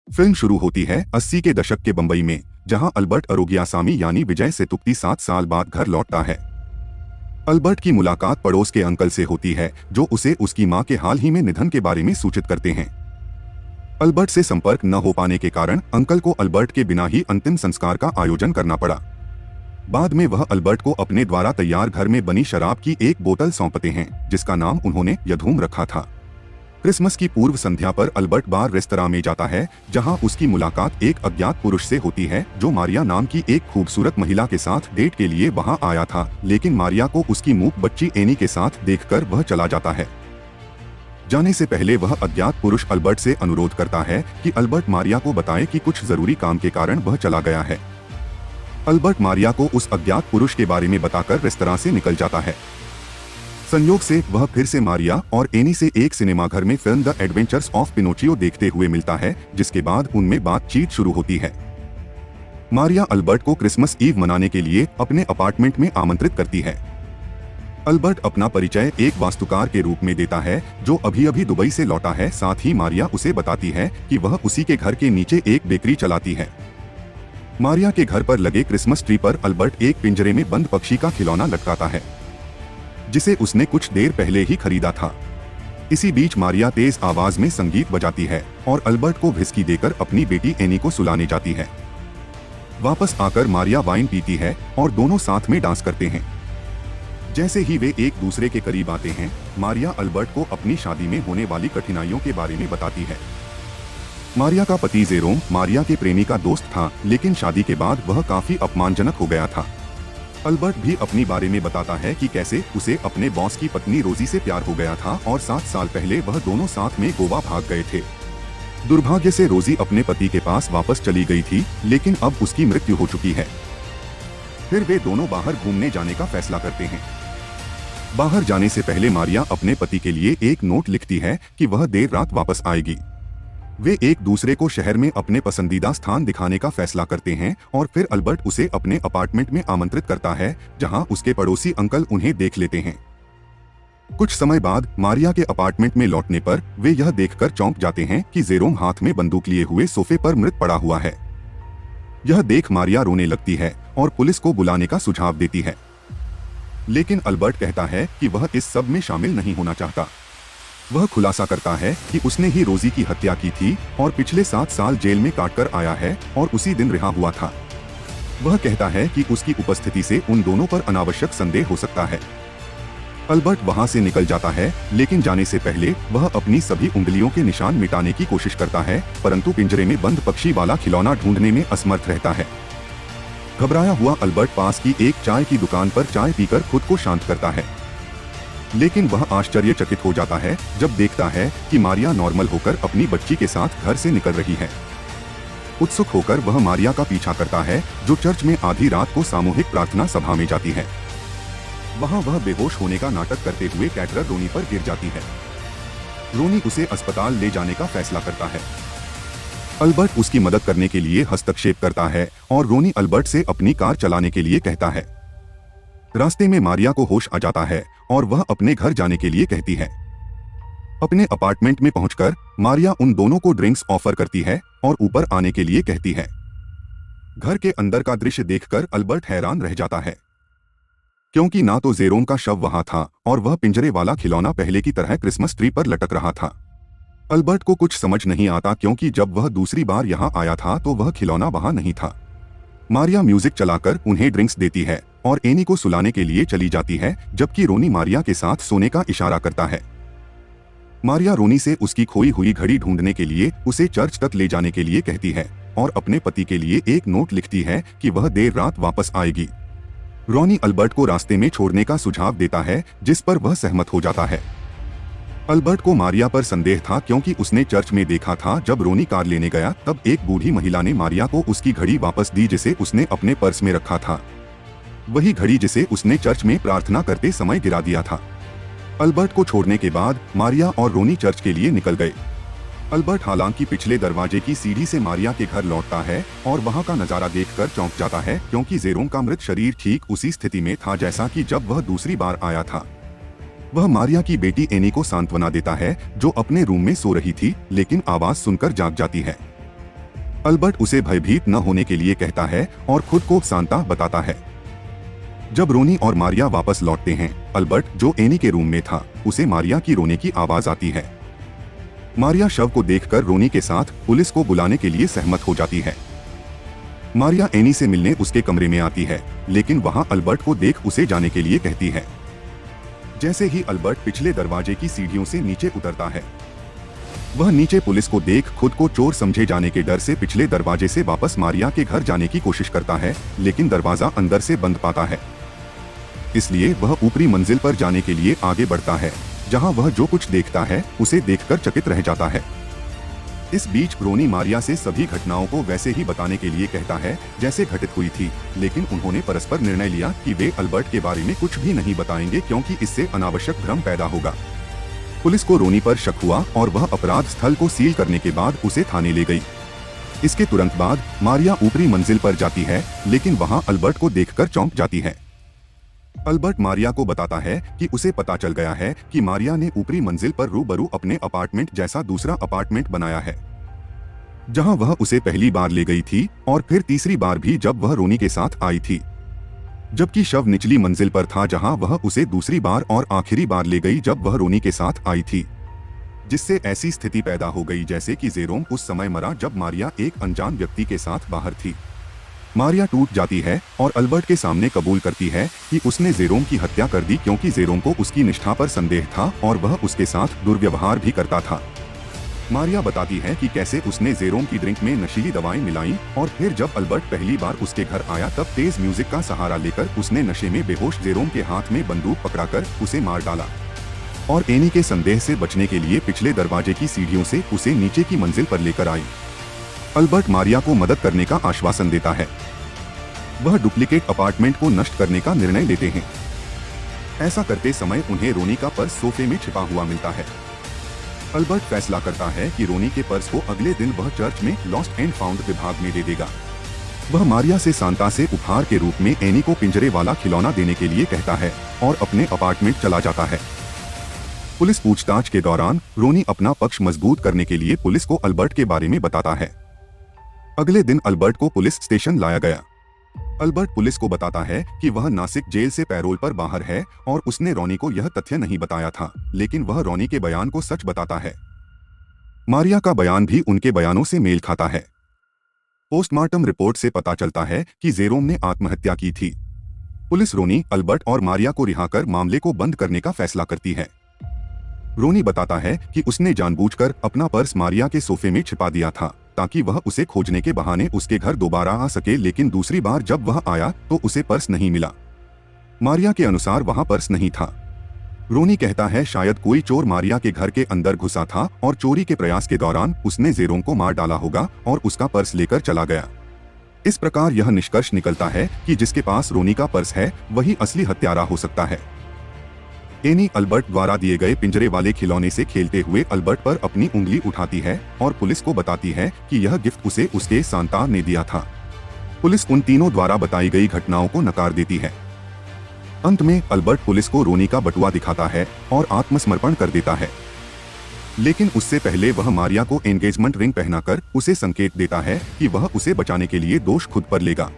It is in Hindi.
फिल्म शुरू होती है 80 के दशक के बंबई में, जहां अल्बर्ट अरोगियासामी यानी विजय सेतुपति 7 साल बाद घर लौटता है। अल्बर्ट की मुलाकात पड़ोस के अंकल से होती है, जो उसे उसकी मां के हाल ही में निधन के बारे में सूचित करते हैं। अल्बर्ट से संपर्क न हो पाने के कारण अंकल को अल्बर्ट के बिना ही अंतिम संस्कार का आयोजन करना पड़ा। बाद में वह अल्बर्ट को अपने द्वारा तैयार घर में बनी शराब की एक बोतल सौंपते हैं, जिसका नाम उन्होंने यधूम रखा था। क्रिसमस की पूर्व संध्या पर अल्बर्ट बार रेस्तरां में जाता है, जहां उसकी मुलाकात एक अज्ञात पुरुष से होती है, जो मारिया नाम की एक खूबसूरत महिला के साथ डेट के लिए वहां आया था, लेकिन मारिया को उसकी मूक बच्ची एनी के साथ देखकर वह चला जाता है। जाने से पहले वह अज्ञात पुरुष अल्बर्ट से अनुरोध करता है कि अल्बर्ट मारिया को बताए कि कुछ जरूरी काम के कारण वह चला गया है। अल्बर्ट मारिया को उस अज्ञात पुरुष के बारे में बताकर रेस्तरां से निकल जाता है। संयोग से वह फिर से मारिया और एनी से एक सिनेमाघर में film the adventures of Pinocchio देखते हुए मिलता है, जिसके बाद उनमें बातचीत शुरू होती है। मारिया अल्बर्ट को क्रिसमस ईव मनाने के लिए अपने अपार्टमेंट में आमंत्रित करती है। अल्बर्ट अपना परिचय एक वास्तुकार के रूप में देता है, जो अभी-अभी दुबई से लौटा है। साथ ही मारिया उसे बताती है कि वह उसी के घर के नीचे एक बेकरी चलाती है। मारिया के घर पर लगे क्रिसमस ट्री पर अल्बर्ट एक पिंजरे में बंद पक्षी का खिलौना लटकाता है, जिसे उसने कुछ देर पहले ही खरीदा था। इसी बीच मारिया तेज आवाज में संगीत बजाती है और अल्बर्ट को व्हिस्की देकर अपनी बेटी एनी को सुलाने जाती है। वापस आकर मारिया वाइन पीती है और दोनों साथ में डांस करते हैं। जैसे ही वे एक दूसरे के करीब आते हैं, मारिया अल्बर्ट को अपनी शादी में होने वाली कठिनाइयों के बारे में बताती है। मारिया का पति जेरोम मारिया के प्रेमी का दोस्त था, लेकिन शादी के बाद वह काफी अपमानजनक हो गया था। अल्बर्ट भी अपनी बारे में बताता है कि कैसे उसे अपने बॉस की पत्नी रोजी से प्यार हो गया था और 7 साल पहले वह दोनों साथ में गोवा भाग गए थे। दुर्भाग्य से रोजी अपने पति के पास वापस चली गई थी, लेकिन अब उसकी मृत्यु हो चुकी है। फिर वे दोनों बाहर घूमने जाने का फैसला करते हैं। बाहर जाने से पहले मारिया अपने पति के लिए एक नोट लिखती है कि वह देर रात वापस आएगी। वे एक दूसरे को शहर में अपने पसंदीदा स्थान दिखाने का फैसला करते हैं और फिर अल्बर्ट उसे अपने अपार्टमेंट में आमंत्रित करता है, जहां उसके पड़ोसी अंकल उन्हें देख लेते हैं। कुछ समय बाद मारिया के अपार्टमेंट में लौटने पर वे यह देखकर चौंक जाते हैं कि जेरोम हाथ में बंदूक लिए हुए सोफे पर मृत पड़ा हुआ है। यह देख मारिया रोने लगती है और पुलिस को बुलाने का सुझाव देती है, लेकिन अल्बर्ट कहता है कि वह इस सब में शामिल नहीं होना चाहता। वह खुलासा करता है कि उसने ही रोजी की हत्या की थी और पिछले 7 साल जेल में काटकर आया है और उसी दिन रिहा हुआ था। वह कहता है कि उसकी उपस्थिति से उन दोनों पर अनावश्यक संदेह हो सकता है। अल्बर्ट वहां से निकल जाता है, लेकिन जाने से पहले वह अपनी सभी उंगलियों के निशान मिटाने की कोशिश करता है, परंतु पिंजरे में बंद पक्षी वाला खिलौना ढूंढने में असमर्थ रहता है। घबराया हुआ अल्बर्ट पास की एक चाय की दुकान पर चाय पीकर खुद को शांत करता है, लेकिन वह आश्चर्यचकित हो जाता है जब देखता है कि मारिया नॉर्मल होकर अपनी बच्ची के साथ घर से निकल रही है। उत्सुक होकर वह मारिया का पीछा करता है, जो चर्च में आधी रात को सामूहिक प्रार्थना सभा में जाती है। वहां वह बेहोश होने का नाटक करते हुए कैटरर रोनी पर गिर जाती है। रोनी उसे अस्पताल ले जाने का फैसला करता है। अल्बर्ट उसकी मदद करने के लिए हस्तक्षेप करता है और रोनी अल्बर्ट से अपनी कार चलाने के लिए कहता है। रास्ते में मारिया को होश आ जाता है और वह अपने घर जाने के लिए कहती है। अपने अपार्टमेंट में पहुंचकर मारिया उन दोनों को ड्रिंक्स ऑफर करती है और ऊपर आने के लिए कहती है। घर के अंदर का दृश्य देखकर अल्बर्ट हैरान रह जाता है, क्योंकि ना तो जेरोम का शव वहां था और वह पिंजरे वाला खिलौना पहले की तरह क्रिसमस ट्री पर लटक रहा था। अल्बर्ट को कुछ समझ नहीं आता, क्योंकि जब वह दूसरी बार यहाँ आया था तो वह खिलौना वहां नहीं था। मारिया म्यूजिक चलाकर उन्हें ड्रिंक्स देती है और एनी को सुलाने के लिए चली जाती है, जबकि रोनी मारिया के साथ सोने का इशारा करता है। मारिया रोनी से उसकी खोई हुई घड़ी ढूंढने के लिए उसे चर्च तक ले जाने के लिए कहती है और अपने पति के लिए एक नोट लिखती है कि वह देर रात वापस आएगी। रोनी अल्बर्ट को रास्ते में छोड़ने का सुझाव देता है, जिस पर वह सहमत हो जाता है। अल्बर्ट को मारिया पर संदेह था, क्योंकि उसने चर्च में देखा था जब रोनी कार लेने गया तब एक बूढ़ी महिला ने मारिया को उसकी घड़ी वापस दी, जिसे उसने अपने पर्स में रखा था। वही घड़ी जिसे उसने चर्च में प्रार्थना करते समय गिरा दिया था। अल्बर्ट को छोड़ने के बाद मारिया और रोनी चर्च के लिए निकल गए। अल्बर्ट हालांकि पिछले दरवाजे की सीढ़ी से मारिया के घर लौटता है और वहां का नजारा देखकर चौंक जाता है, क्योंकि जेरोम का मृत शरीर ठीक उसी स्थिति में था जैसा कि जब वह दूसरी बार आया था। वह मारिया की बेटी एनी को सांत्वना देता है, जो अपने रूम में सो रही थी, लेकिन आवाज सुनकर जाग जाती है। अल्बर्ट उसे भयभीत न होने के लिए कहता है और खुद को सांता बताता है। जब रोनी और मारिया वापस लौटते हैं, अल्बर्ट जो एनी के रूम में था, उसे मारिया की रोने की आवाज आती है। मारिया शव को देखकर रोनी के साथ पुलिस को बुलाने के लिए सहमत हो जाती है। मारिया एनी से मिलने उसके कमरे में आती है, लेकिन वहां अल्बर्ट को देख उसे जाने के लिए कहती है। जैसे ही अल्बर्ट पिछले दरवाजे की सीढ़ियों से नीचे उतरता है, वह नीचे पुलिस को देख खुद को चोर समझे जाने के डर से पिछले दरवाजे से वापस मारिया के घर जाने की कोशिश करता है, लेकिन दरवाजा अंदर से बंद पाता है। इसलिए वह ऊपरी मंजिल पर जाने के लिए आगे बढ़ता है, जहां वह जो कुछ देखता है उसे देखकर चकित रह जाता है। इस बीच रोनी मारिया से सभी घटनाओं को वैसे ही बताने के लिए कहता है जैसे घटित हुई थी, लेकिन उन्होंने परस्पर निर्णय लिया कि वे अल्बर्ट के बारे में कुछ भी नहीं बताएंगे, क्योंकि इससे अनावश्यक भ्रम पैदा होगा। पुलिस को रोनी पर शक हुआ और वह अपराध स्थल को सील करने के बाद उसे थाने ले गई। इसके तुरंत बाद मारिया ऊपरी मंजिल पर जाती है, लेकिन वहां अल्बर्ट को देखकर चौंक जाती है। अल्बर्ट मारिया को बताता है कि उसे पता चल गया है कि मारिया ने ऊपरी मंजिल पर रूबरू अपने अपार्टमेंट जैसा दूसरा अपार्टमेंट बनाया है, जहां वह उसे पहली बार ले गई थी और फिर तीसरी बार भी जब वह रोनी के साथ आई थी, जबकि शव निचली मंजिल पर था, जहां वह उसे दूसरी बार और आखिरी बार ले गई जब वह रोनी के साथ आई थी, जिससे ऐसी स्थिति पैदा हो गई जैसे कि जेरोम उस समय मरा जब मारिया एक अनजान व्यक्ति के साथ बाहर थी। मारिया टूट जाती है और अल्बर्ट के सामने कबूल करती है कि उसने जेरोम की हत्या कर दी, क्योंकि जेरोम को उसकी निष्ठा पर संदेह था और वह उसके साथ दुर्व्यवहार भी करता था। मारिया बताती है कि कैसे उसने जेरोम की ड्रिंक में नशीली दवाएं मिलाई और फिर जब अल्बर्ट पहली बार उसके घर आया तब तेज म्यूजिक का सहारा लेकर उसने नशे में बेहोश जेरोम के हाथ में बंदूक पकड़ाकर उसे मार डाला और एनी के संदेह से बचने के लिए पिछले दरवाजे की सीढ़ियों से उसे नीचे की मंजिल पर लेकर आई। अल्बर्ट मारिया को मदद करने का आश्वासन देता है। वह डुप्लीकेट अपार्टमेंट को नष्ट करने का निर्णय लेते हैं। ऐसा करते समय उन्हें रोनी का पर्स सोफे में छिपा हुआ मिलता है। अल्बर्ट फैसला करता है कि रोनी के पर्स को अगले दिन वह चर्च में लॉस्ट एंड फाउंड विभाग में दे देगा। वह मारिया से सांता से उपहार के रूप में एनी को पिंजरे वाला खिलौना देने के लिए कहता है और अपने अपार्टमेंट चला जाता है। पुलिस पूछताछ के दौरान रोनी अपना पक्ष मजबूत करने के लिए पुलिस को अल्बर्ट के बारे में बताता है। अगले दिन अल्बर्ट को पुलिस स्टेशन लाया गया। अल्बर्ट पुलिस को बताता है कि वह नासिक जेल से पैरोल पर बाहर है और उसने रोनी को यह तथ्य नहीं बताया था, लेकिन वह रोनी के बयान को सच बताता है। मारिया का बयान भी उनके बयानों से मेल खाता है। पोस्टमार्टम रिपोर्ट से पता चलता है कि जेरोम ने आत्महत्या की थी। पुलिस रोनी, अल्बर्ट और मारिया को रिहा कर मामले को बंद करने का फैसला करती है। रोनी बताता है कि उसने जानबूझकर अपना पर्स मारिया के सोफे में छिपा दिया था ताकि वह उसे खोजने के बहाने उसके घर दोबारा आ सके, लेकिन दूसरी बार जब वह आया तो उसे पर्स नहीं मिला। मारिया के अनुसार वहां पर्स नहीं था। रोनी कहता है शायद कोई चोर मारिया के घर के अंदर घुसा था और चोरी के प्रयास के दौरान उसने जेरोम को मार डाला होगा और उसका पर्स लेकर चला गया। इस प्रकार यह निष्कर्ष निकलता है कि जिसके पास रोनी का पर्स है वही असली हत्यारा हो सकता है। एनी अल्बर्ट द्वारा दिए गए पिंजरे वाले खिलौने से खेलते हुए अल्बर्ट पर अपनी उंगली उठाती है और पुलिस को बताती है कि यह गिफ्ट उसे उसके सांता ने दिया था। पुलिस उन तीनों द्वारा बताई गई घटनाओं को नकार देती है। अंत में अल्बर्ट पुलिस को रोनी का बटुआ दिखाता है और आत्मसमर्पण कर देता है, लेकिन उससे पहले वह मारिया को एंगेजमेंट रिंग पहनाकर उसे संकेत देता है कि वह उसे बचाने के लिए दोष खुद पर लेगा।